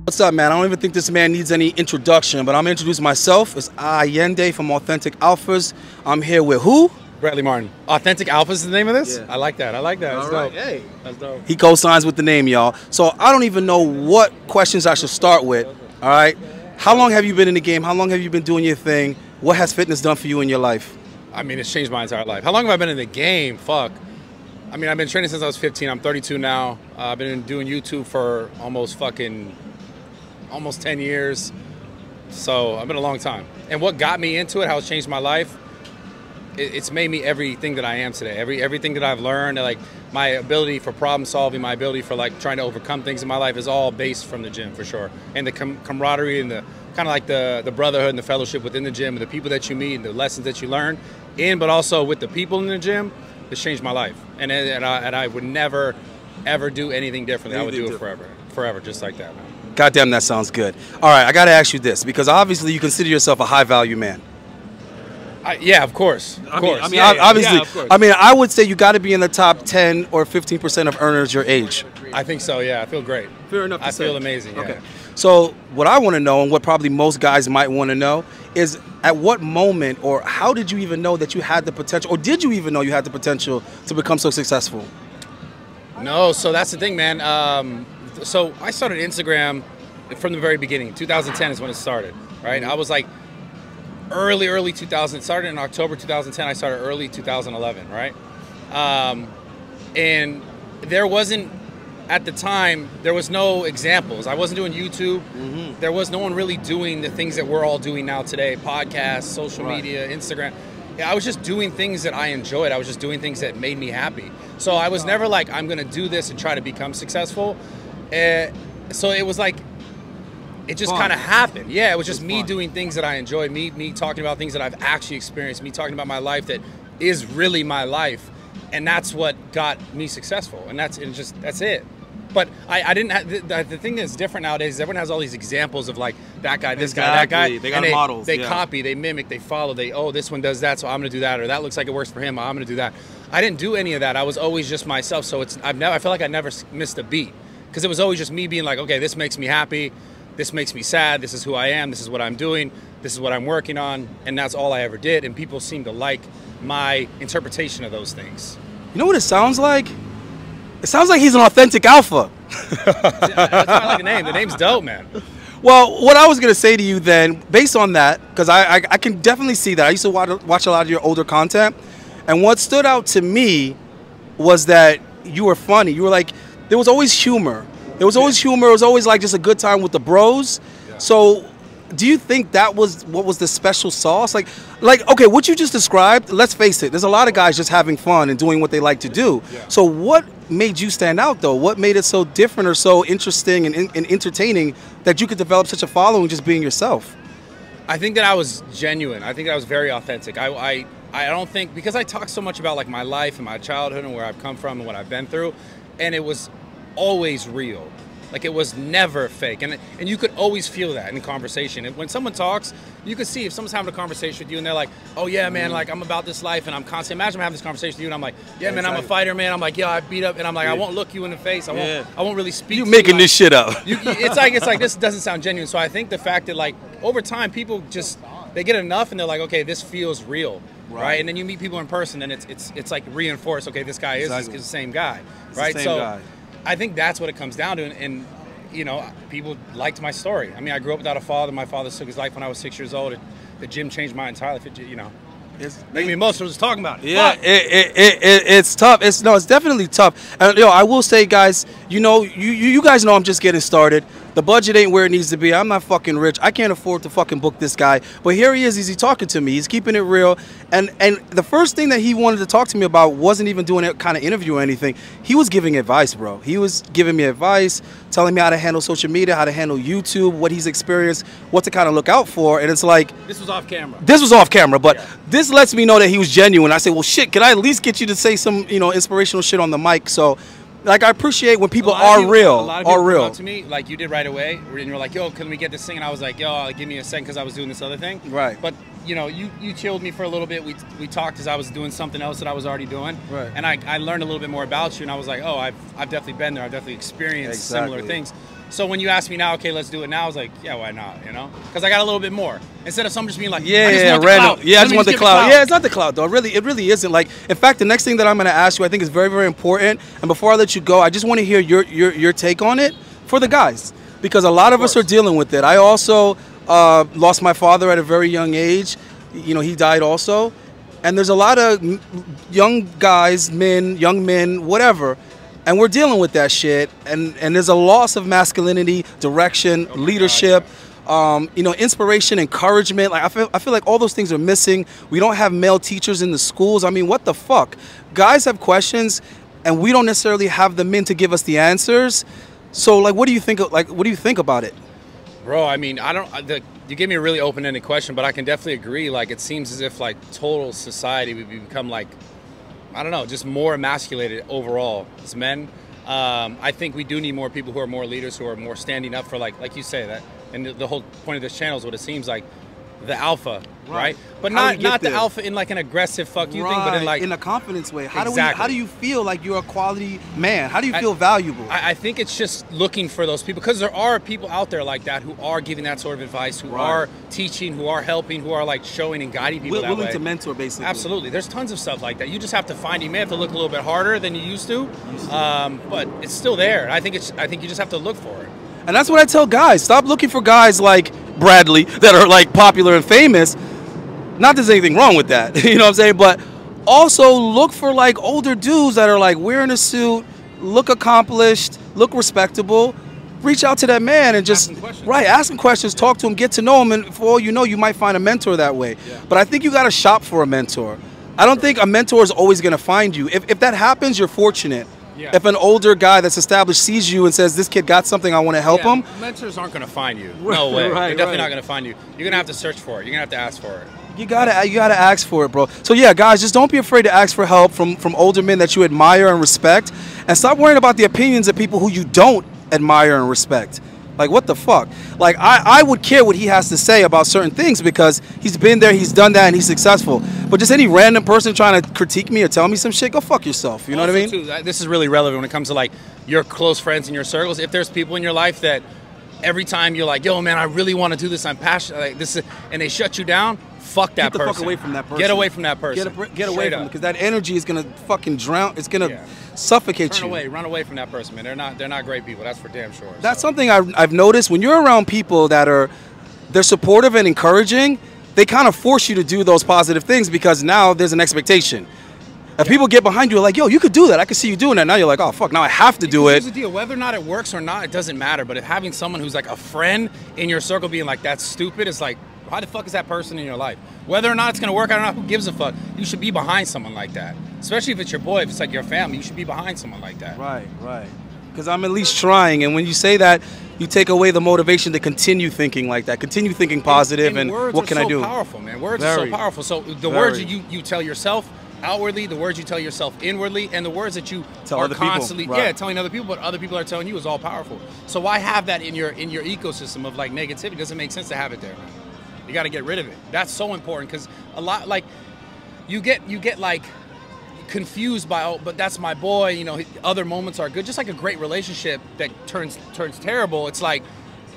What's up, man? I don't even think this man needs any introduction, but I'm going to introduce myself. It's Ayindei from Authentic Alphas. I'm here with who? Bradley Martin. Authentic Alphas is the name of this? Yeah. I like that. I like that. That's dope. Hey. That's dope. He co-signs with the name, y'all. So I don't even know what questions I should start with, all right? How long have you been in the game? How long have you been doing your thing? What has fitness done for you in your life? I mean, it's changed my entire life. How long have I been in the game? Fuck. I mean, I've been training since I was 15. I'm 32 now. I've been doing YouTube for almost 10 years. So I've been a long time. And what got me into it, how it's changed my life, it's made me everything that I am today. Everything that I've learned, like my ability for problem solving, my ability for like trying to overcome things in my life is all based from the gym for sure. And the camaraderie and the kind of like the brotherhood and the fellowship within the gym and the people that you meet and the lessons that you learn but also with the people in the gym, it's changed my life. And I would never, ever do anything differently. I would do it forever, just like that, man. Goddamn, that sounds good. All right, I got to ask you this, because obviously you consider yourself a high-value man. Yeah, of course. Obviously, of course. I mean, I would say you got to be in the top 10 or 15% of earners your age. I think so, yeah. I feel great. Fair enough to say. I feel amazing, yeah. Okay. So what I want to know, and what probably most guys might want to know, is at what moment or how did you even know that you had the potential, or did you even know you had the potential to become so successful? No, so that's the thing, man. So I started Instagram from the very beginning. 2010 is when it started, right? I was like early 2000. It started in October 2010. I started early 2011, right? And there wasn't, at the time, there was no examples. I wasn't doing YouTube. There was no one really doing the things that we're all doing now today. Podcasts, social media, Instagram. Yeah, I was just doing things that I enjoyed. I was just doing things that made me happy. So I was never like, I'm going to do this and try to become successful. So it was like, it just kind of happened. Yeah, it was just me doing things that I enjoyed, me talking about things that I've actually experienced, me talking about my life that is really my life. And that's what got me successful. And that's it. But I didn't have, the thing that's different nowadays is everyone has all these examples of like that guy, this guy, that guy. They got models. They copy, they mimic, they follow, oh, this one does that, so I'm gonna do that, or that looks like it works for him, I'm gonna do that. I didn't do any of that. I was always just myself. So I feel like I never missed a beat, because it was always just me being like, okay, this makes me happy, this makes me sad, this is who I am, this is what I'm doing, this is what I'm working on, and that's all I ever did. And people seem to like my interpretation of those things. You know what it sounds like? It sounds like he's an authentic alpha. That's why I like the name. The name's dope, man. Well, what I was going to say to you then, based on that, because I can definitely see that. I used to watch a lot of your older content. And what stood out to me was that you were funny. You were like, there was always humor. There was always humor. It was always like just a good time with the bros. Yeah. So do you think that was what was the special sauce? Like, okay, what you just described, let's face it, there's a lot of guys just having fun and doing what they like to do. Yeah. So what made you stand out, though? What made it so different or so interesting and entertaining that you could develop such a following just being yourself? I think that I was genuine. I think that I was very authentic. I don't think, because I talk so much about like my life and my childhood and where I've come from and what I've been through, and it was always real. Like, it was never fake. And you could always feel that in the conversation. And when someone talks, you could see if someone's having a conversation with you and they're like, oh yeah, man, like I'm about this life and I'm constantly, imagine I'm having this conversation with you and I'm like, yeah, man, I'm a fighter, man. I'm like, yeah, I beat up, and I'm like, I won't look you in the face. I won't really speak. You making this shit up. It's like this doesn't sound genuine. So I think the fact that like over time people just, they get enough and they're like, okay, this feels real. Right. And then you meet people in person and it's like reinforced, okay, this guy is the same guy. Right. So I think that's what it comes down to. And you know, people liked my story. I mean, I grew up without a father. My father took his life when I was 6 years old. The gym changed my entire life. You know, it's making me emotional just talking about it. Yeah, it's tough. It's definitely tough. And I will say, guys, you guys know I'm just getting started. The budget ain't where it needs to be. I'm not fucking rich. I can't afford to fucking book this guy. But here he is. He's talking to me. He's keeping it real. And the first thing that he wanted to talk to me about wasn't even doing a kind of interview or anything. He was giving advice, bro. He was giving me advice, telling me how to handle social media, how to handle YouTube, what he's experienced, what to kind of look out for. And it's like, this was off camera. This was off camera, but this lets me know that he was genuine. I say, well, shit, can I at least get you to say some, inspirational shit on the mic? So, like, I appreciate when people are real. A lot of people come up to me, like you did right away, and you're like, yo, can we get this thing? And I was like, yo, give me a second, because I was doing this other thing. Right. But you know, you chilled me for a little bit. We talked as I was doing something else that I was already doing, right. And I learned a little bit more about you, and I was like, oh, I've definitely been there. I've definitely experienced similar things. So when you ask me now, okay, let's do it now, I was like, yeah, why not? You know, because I got a little bit more instead of someone just being like, yeah, I just want the random. clout. Yeah, I just want the clout. Yeah, it's not the clout though. It really isn't. Like, in fact, the next thing that I'm going to ask you, I think is very, very important. And before I let you go, I just want to hear your take on it for the guys, because a lot of us are dealing with it. I also lost my father at a very young age. You know, he died also, and there's a lot of young guys, young men, whatever. And we're dealing with that shit, and there's a loss of masculinity, direction, leadership, you know, inspiration, encouragement. Like I feel like all those things are missing. We don't have male teachers in the schools. I mean, what the fuck? Guys have questions, and we don't necessarily have the men to give us the answers. So, like, what do you think? Like, what do you think about it, bro? I mean, you gave me a really open-ended question, but I can definitely agree. Like, it seems as if like total society would become like, I don't know, just more emasculated overall as men. I think we do need more people who are more leaders, who are more standing up for, like you say, that. And the whole point of this channel is what it seems like, the alpha, right? But not the alpha in like an aggressive fuck you thing, but in like in a confidence way. How do you feel like you're a quality man? How do you feel valuable? I think it's just looking for those people, because there are people out there like that who are giving that sort of advice, who are teaching, who are helping, who are like showing and guiding people that way. Willing to mentor, basically. Absolutely. There's tons of stuff like that. You just have to find. You may have to look a little bit harder than you used to, but it's still there. I think you just have to look for it. And that's what I tell guys. Stop looking for guys like Bradley that are like popular and famous. Not that there's anything wrong with that, you know what I'm saying? But also look for like older dudes that are like wearing a suit, look accomplished, look respectable. Reach out to that man and just ask him questions, talk to him, get to know him, and for all you know, you might find a mentor that way. Yeah. But I think you got to shop for a mentor. I don't think a mentor is always going to find you. If that happens, you're fortunate. Yeah. If an older guy that's established sees you and says, this kid got something, I want to help him. Mentors aren't going to find you. No way. They're definitely not going to find you. You're going to have to search for it. You're going to have to ask for it. You gotta ask for it, bro. So yeah, guys, just don't be afraid to ask for help from older men that you admire and respect. And stop worrying about the opinions of people who you don't admire and respect. Like, what the fuck? Like, I would care what he has to say about certain things because he's been there, he's done that, and he's successful. But just any random person trying to critique me or tell me some shit, go fuck yourself. You know what I mean? Too, this is really relevant when it comes to, like, your close friends in your circles. If there's people in your life that every time you're like, yo, man, I really want to do this, I'm passionate, like this, and they shut you down, fuck that person. Get the fuck away from that person. Get away from that person. Get away from it, because that energy is going to fucking drown. It's going to suffocate you. Run away from that person, man. They're not great people. That's for damn sure. That's something I've noticed. When you're around people that they're supportive and encouraging, they kind of force you to do those positive things because now there's an expectation. If people get behind you, like, yo, you could do that. I could see you doing that. Now you're like, oh, fuck, now I have to do it. Here's the deal. Whether or not it works or not, it doesn't matter. But if having someone who's like a friend in your circle being like, that's stupid, is like, why the fuck is that person in your life? Whether or not it's going to work, I don't know. Who gives a fuck? You should be behind someone like that. Especially if it's your boy, if it's like your family, you should be behind someone like that. Right. Because I'm at least trying. And when you say that, you take away the motivation to continue thinking like that. Continue thinking positive. And what can I do? Words are so powerful, man. Words are so powerful. So the words that you tell yourself outwardly, the words you tell yourself inwardly, and the words that you are constantly telling other people, but other people are telling you is all powerful. So why have that in your ecosystem of like negativity? It doesn't make sense to have it there, man. You got to get rid of it. That's so important because a lot, like, you get like confused by, oh, but that's my boy, you know, other moments are good. Just like a great relationship that turns terrible, it's like,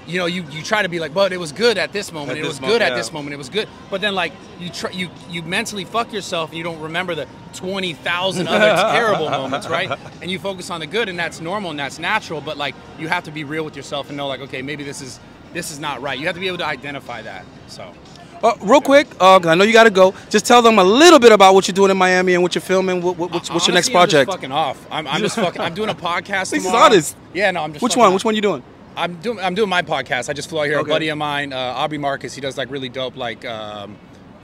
you know, you try to be like, but it was good at this moment. It was good at this moment. It was good. But then, like, you mentally fuck yourself and you don't remember the 20,000 other terrible moments, right? And you focus on the good, and that's normal and that's natural. But like, you have to be real with yourself and know, like, okay, maybe this is not right. You have to be able to identify that. So. Real quick, cause I know you got to go. Just tell them a little bit about what you're doing in Miami and what you're filming. What's your next project? I'm just fucking off. I'm just fucking. I'm doing a podcast tomorrow. This is honest. Yeah, no, I'm just. Which one? Which one you doing? I'm doing my podcast. I just flew out here. Okay. A buddy of mine, Aubrey Marcus, he does like really dope, like kind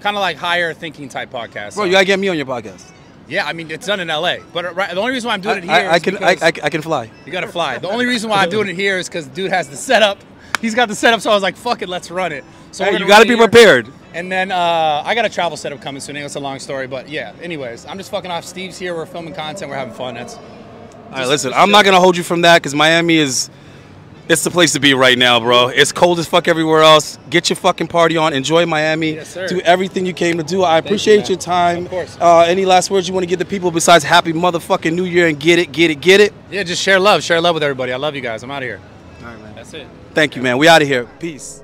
of like higher thinking type podcasts. Bro, you gotta get me on your podcast. Yeah, I mean it's done in LA, but the only reason why I'm doing it here I can fly. You gotta fly. The only reason why I'm doing it here is because dude has the setup. He's got the setup, so I was like, fuck it, let's run it. So hey, you gotta be prepared. And then I got a travel setup coming soon. It's a long story, but yeah. Anyways, I'm just fucking off. Steve's here. We're filming content. We're having fun. All right, listen, I'm not gonna hold you from that because Miami is It's the place to be right now, bro. It's cold as fuck everywhere else. Get your fucking party on. Enjoy Miami. Yes, sir. Do everything you came to do. I appreciate your time. Of course. Any last words you want to give the people besides happy motherfucking New Year and get it, get it, get it? Yeah, just share love. Share love with everybody. I love you guys. I'm out of here. All right, man. That's it. Thank you, man. We out of here. Peace.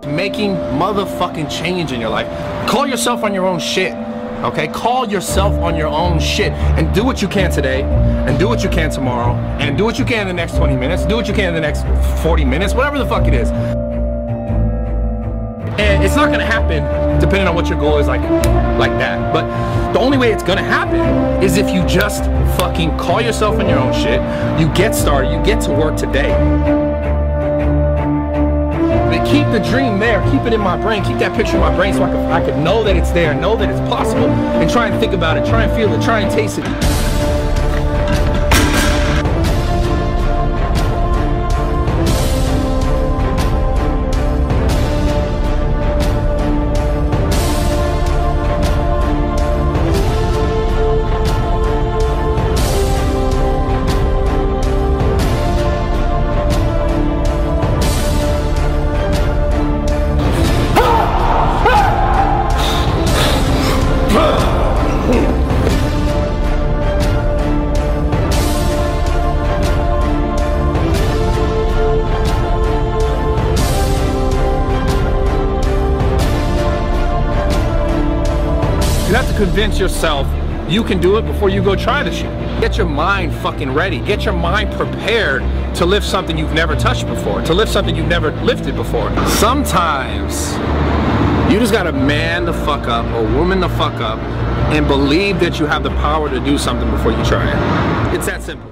Making motherfucking change in your life. Call yourself on your own shit. Okay, call yourself on your own shit and do what you can today, and do what you can tomorrow, and do what you can in the next 20 minutes, do what you can in the next 40 minutes, whatever the fuck it is. And it's not gonna happen depending on what your goal is like that. But the only way it's gonna happen is if you just fucking call yourself on your own shit, you get started, you get to work today. Keep the dream there, keep it in my brain, keep that picture in my brain so I could know that it's there, know that it's possible, and try and think about it, try and feel it, try and taste it. You have to convince yourself you can do it before you go try the shit. Get your mind fucking ready. Get your mind prepared to lift something you've never touched before, to lift something you've never lifted before. Sometimes you just gotta man the fuck up or woman the fuck up and believe that you have the power to do something before you try it. It's that simple.